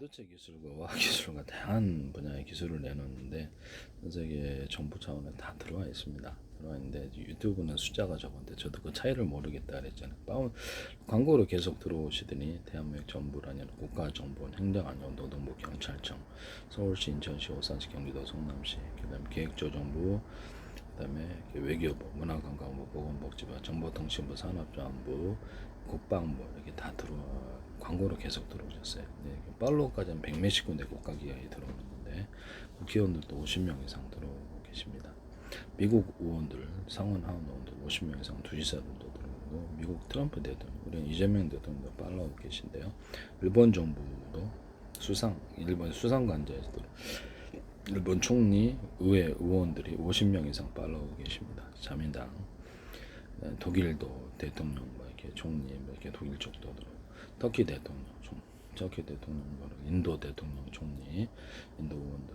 반도체 기술과 화학 기술과 다양한 분야의 기술을 내놓는데 전 세계 정부 차원에 다 들어와 있습니다. 들어와 있는데 유튜브는 숫자가 적은데 저도 그 차이를 모르겠다 그랬잖아요. 광고로 계속 들어오시더니 대한민국 정부라는 국가정보원, 행정안전, 노동부, 경찰청, 서울시, 인천시, 오산시, 경기도, 성남시, 그다음에 기획조정부, 그다음에 외교부, 문화관광부, 보건복지부, 정보통신부, 산업자원부, 국방부 이렇게 다 들어와 광고로 계속 들어오셨어요. 네, 팔로우까지는 100몇십 군데 국가기관이 들어오는 건데 국회의원들도 50명 이상 들어오고 계십니다. 미국 의원들, 상원 하원 의원들 50명 이상 주지사들도 들어오고 미국 트럼프 대통령, 우리 이재명 대통령도 팔로우 계신데요. 일본 정부도 일본 수상관제에서도 일본 총리, 의회 의원들이 50명 이상 팔로우 계십니다. 자민당, 독일도 대통령, 이렇게 총리, 이렇게 독일 쪽도 들어오고, 터키 대통령, 인도 대통령, 총리, 인도 의원들,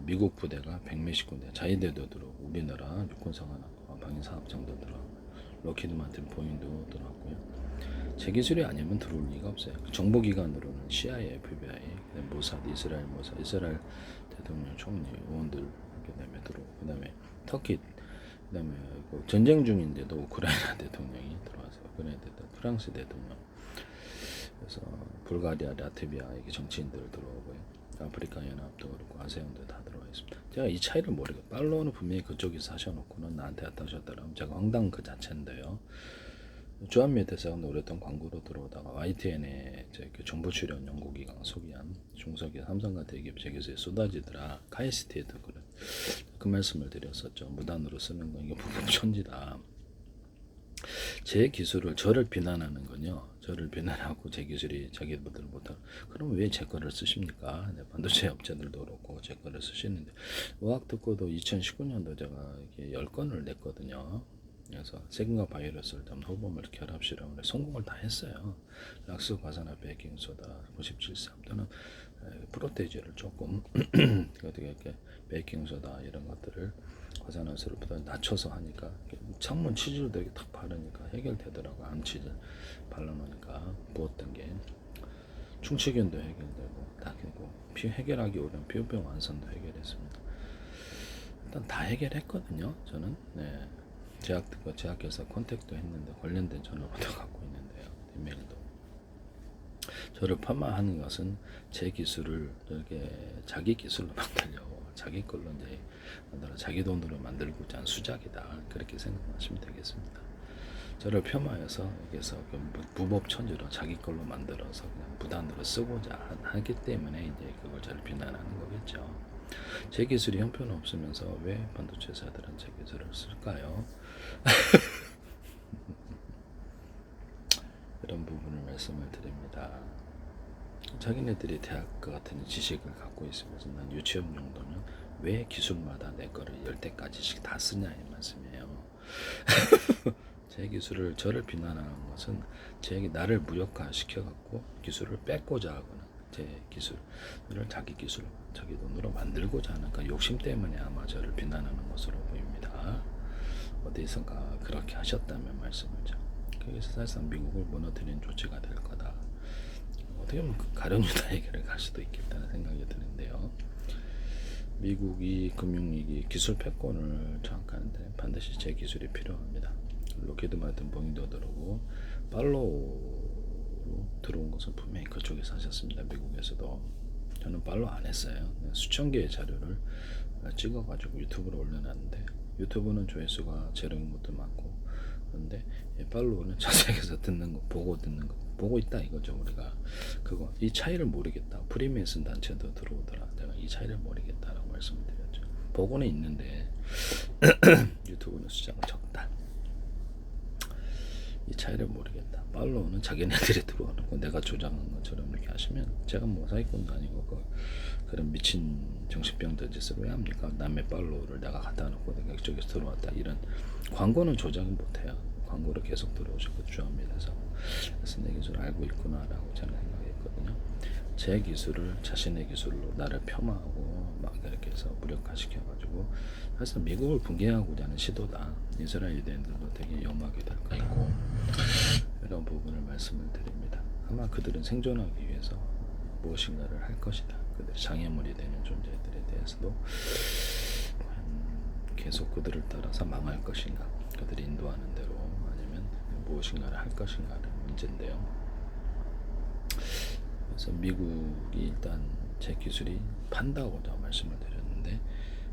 미국 부대가 100몇십 군데, 자위대도 들어오고, 우리나라 육군사관학과 방위사업장도 들어오고, 로키드 마틴 보잉도 들어왔고요. 제 기술이 아니면 들어올 리가 없어요. 정보기관으로는 CIA, FBI, 모사드, 이스라엘 모사드, 이스라엘 대통령, 총리, 의원들 그다음에 들어오고, 그다음에 터키, 그다음에 전쟁 중인데도 우크라이나 대통령이 들어와서 우크라이나 대통령, 프랑스 대통령, 그래서 불가리아, 라트비아 이게 정치인들 들어오고요. 아프리카 연합도 그렇고 아세안도 다 들어와 있습니다. 제가 이 차이를 모르겠어요. 팔로우는 분명히 그쪽에서 하셔놓고는 나한테 갖다 주셨다면 제가 황당 그 자체인데요. 주한미대에서 오랫동안 광고로 들어오다가 YTN에 정보 출연 연구기관 소개한 중소기업 삼성과 대기업 재계수에 쏟아지더라. 카이스트에도 그 말씀을 드렸었죠. 무단으로 쓰는 거 이게 불법천지다. 제 기술을 저를 비난하는 건요. 저를 비난하고 제 기술이 자기들 못하고 그럼 왜 제 거를 쓰십니까? 반도체 업체들도 그렇고 제 거를 쓰시는데 의학 듣고도 2019년도 제가 이렇게 10건을 냈거든요. 그래서 세균과 바이러스를 담은 호범을 결합 실험을 성공을 다 했어요. 락스 과산화 베이킹소다 97.3 또는 프로테이즈를 조금 어떻게 이렇게 베이킹소다 이런 것들을 과산화수로부터 낮춰서 하니까 창문 치즈도 이렇게 탁 바르니까 해결되더라고. 암 치즈 발라놓으니까 부었던 게 충치균도 해결되고 다 되고 해결하기 어려운 피부병 완선도 해결했습니다. 일단 다 해결했거든요. 저는 제약회사 컨택도 했는데 관련된 전화부터 갖고 있는데요. 이메일도. 저를 폄하하는 것은 제 기술을 이렇게 자기 기술로 만들려고 자기 걸로 이제 만들어 자기 돈으로 만들고자 하는 수작이다. 그렇게 생각하시면 되겠습니다. 저를 폄하해서 여기서 무법천지로 자기 걸로 만들어서 그냥 무단으로 쓰고자 하기 때문에 이제 그걸 저를 비난하는 거겠죠. 제 기술이 형편없으면서 왜 반도체 회사들은 제 기술을 쓸까요? 이런 부분을 말씀을 드립니다. 자기네들이 대학과 같은 지식을 갖고 있으면서 난 유치원 정도는 왜 기술마다 내 거를 10대까지씩 다 쓰냐 이 말씀이에요. 제 기술을 저를 비난하는 것은 나를 무력화 시켜갖고 기술을 뺏고자 하거나 제 기술을 자기 기술, 자기 돈으로 만들고자 하는 그 욕심 때문에 아마 저를 비난하는 것으로 보입니다. 어디선가 그렇게 하셨다면 말씀을죠. 그래서 사실상 미국을 무너뜨리는 조치가 될 거다. 어떻게 보면 가련 유다에게를 갈 수도 있겠다는 생각이 드는데요. 미국이 금융위기 기술 패권을 장악하는데 반드시 제 기술이 필요합니다. 로키드 마틴 보잉도 들어오고 팔로우로 들어온 것은 분명히 그쪽에서 하셨습니다. 미국에서도. 저는 팔로우 안 했어요. 수천 개의 자료를 찍어가지고 유튜브로 올려놨는데 유튜브는 조회수가 제로인 것도 많고 그런데 팔로우는 전 세계에서 듣는 거 보고 있다 이거죠. 우리가 그거 이 차이를 모르겠다. 프리메이슨 단체도 들어오더라. 내가 이 차이를 모르겠다라고 말씀을 드렸죠. 보고는 있는데 유튜브는 숫자가 적다. 이 차이를 모르겠다. 팔로우는 자기네들이 들어오는 거 내가 조작한 것처럼 이렇게 하시면 제가 뭐 사기꾼도 아니고 그런 미친 정신병자 짓을 왜 합니까? 남의 팔로우를 내가 갖다 놓고 내가 이쪽에서 들어왔다 이런 광고는 조작은 못해요. 광고를 계속 들어오셨고 주합미에서 그래서 내 기술을 알고 있구나라고 저는 생각했거든요. 제 기술을 자신의 기술로 나를 폄하하고 막 이렇게 해서 무력화시켜가지고 사실 미국을 붕괴하고자 하는 시도다. 이스라엘 유대인들도 되게 염하게 될 거고 이런 부분을 말씀을 드립니다. 아마 그들은 생존하기 위해서 무엇인가를 할 것이다. 그들이 장애물이 되는 존재들에 대해서도 계속 그들을 따라서 망할 것인가, 그들이 인도하는 대로, 아니면 무엇인가를 할 것인가는 문제인데요. 그래서 미국이 일단 제 기술이 판다고 말씀을 드렸는데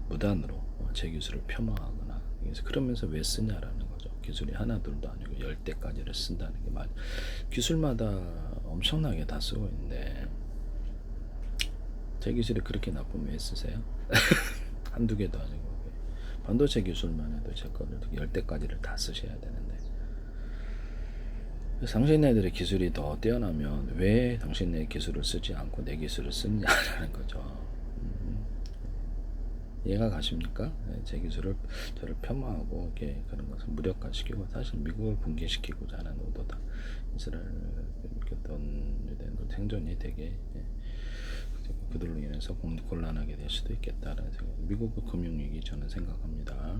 무단으로 제 기술을 폄하하거나, 그래서 그러면서 왜 쓰냐라는 거죠. 기술이 하나 둘도 아니고 10대까지를 쓴다는 게 기술마다 엄청나게 다 쓰고 있는데 제 기술이 그렇게 나쁘면 왜 쓰세요? 한두 개도 아니고 반도체 기술만 해도 제 거를 10대까지를 다 쓰셔야 되는데, 당신네들의 기술이 더 뛰어나면 왜 당신네 기술을 쓰지 않고 내 기술을 쓰냐라는 거죠. 이해가 가십니까? 제 기술을 저를 폄하하고 이렇게 그런 것을 무력화시키고, 사실 미국을 붕괴시키고자 하는 의도다. 이스라엘 어떤 유대인들 생존이 되게 그들로 인해서 곤란하게 될 수도 있겠다라는 생각. 미국의 금융위기 저는 생각합니다.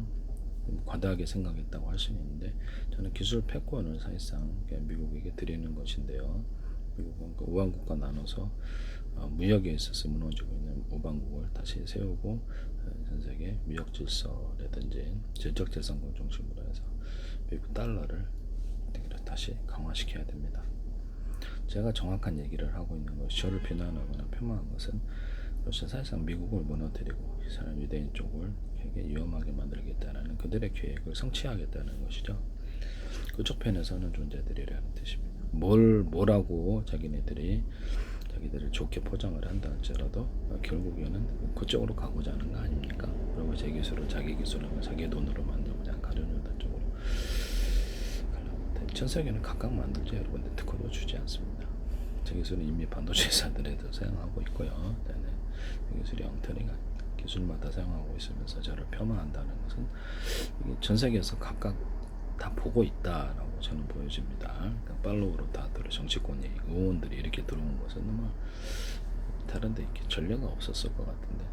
과다하게 생각했다고 할 수는 있는데, 저는 기술 패권을 사실상 미국에게 드리는 것인데요. 미국은 그 우방국가 나눠서 무역에 있어서 무너지고 있는 우방국을 다시 세우고, 전 세계 무역 질서라든지 질적 재산권 중심으로 해서 미국 달러를 다시 강화시켜야 됩니다. 제가 정확한 얘기를 하고 있는 것이, 저를 비난하거나 폄하한 것은 사실상 미국을 무너뜨리고 이스라엘 유대인 쪽을 되게 위험하게 만들겠다는 그들의 계획을 성취하겠다는 것이죠. 그쪽 편에서는 존재들이라는 뜻입니다. 뭐라고 자기네들을 좋게 포장을 한다 할지라도 결국에는 그쪽으로 가고자 하는 거 아닙니까? 그리고 제 기술을 자기 기술을 자기 돈으로 만들고자 하는 가련유다 쪽으로 가려고. 전 세계는 각각 만들죠. 여러분들 특허도 주지 않습니다. 제 기술은 이미 반도체 회사들에도 사용하고 있고요. 이 기술이 엉터리가 기술마다 사용하고 있으면서 저를 폄하한다는 것은 이게 전 세계에서 각각 다 보고 있다라고 저는 보여집니다. 그러니까 팔로우로 다들 정치권이 의원들이 이렇게 들어온 것은 다른데 이렇게 전례가 없었을 것 같은데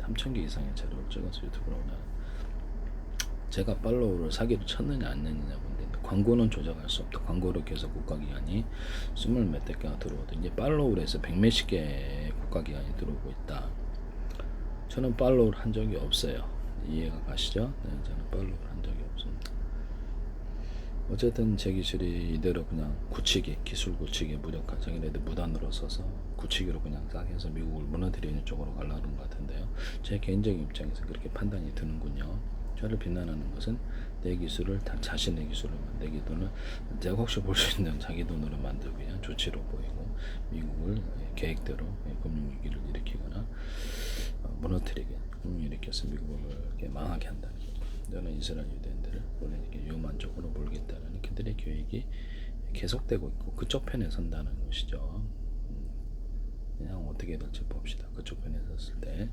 3,000개 이상의 자료를 찍어서 유튜브로 올라. 제가 팔로우를 사기를 쳤느냐 안 쳤느냐 본데, 광고는 조작할 수 없다. 광고를 계속 국가기관이 20몇 개가 들어오도 이제 팔로우를 해서 100몇십 개 국가기관이 들어오고 있다. 저는 팔로우를 한 적이 없어요. 이해가 가시죠? 네, 저는 팔로우를 한 적이 없습니다. 어쨌든 제 기술이 이대로 그냥 기술 굳히기 무력화, 자기네들 무단으로 써서 굳히기로 그냥 싹 해서 미국을 무너뜨리는 쪽으로 가려는 것 같은데요. 제 개인적인 입장에서 그렇게 판단이 드는군요. 저를 비난하는 것은 내 기술을 자신의 기술로 만들기 또는 내가 혹시 볼 수 있는 자기 돈으로 만들기 위한 조치로 보이고, 미국을 계획대로 금융위기를 일으키거나 무너뜨리게, 금융을 일으켜서 미국을 이렇게 망하게 한다는 거죠. 저는 이스라엘 유대인들을 원래 이렇게 유만적으로 몰겠다는 그들의 계획이 계속되고 있고 그쪽 편에 선다는 것이죠. 그냥 어떻게 될지 봅시다. 그쪽 편에 섰을 때.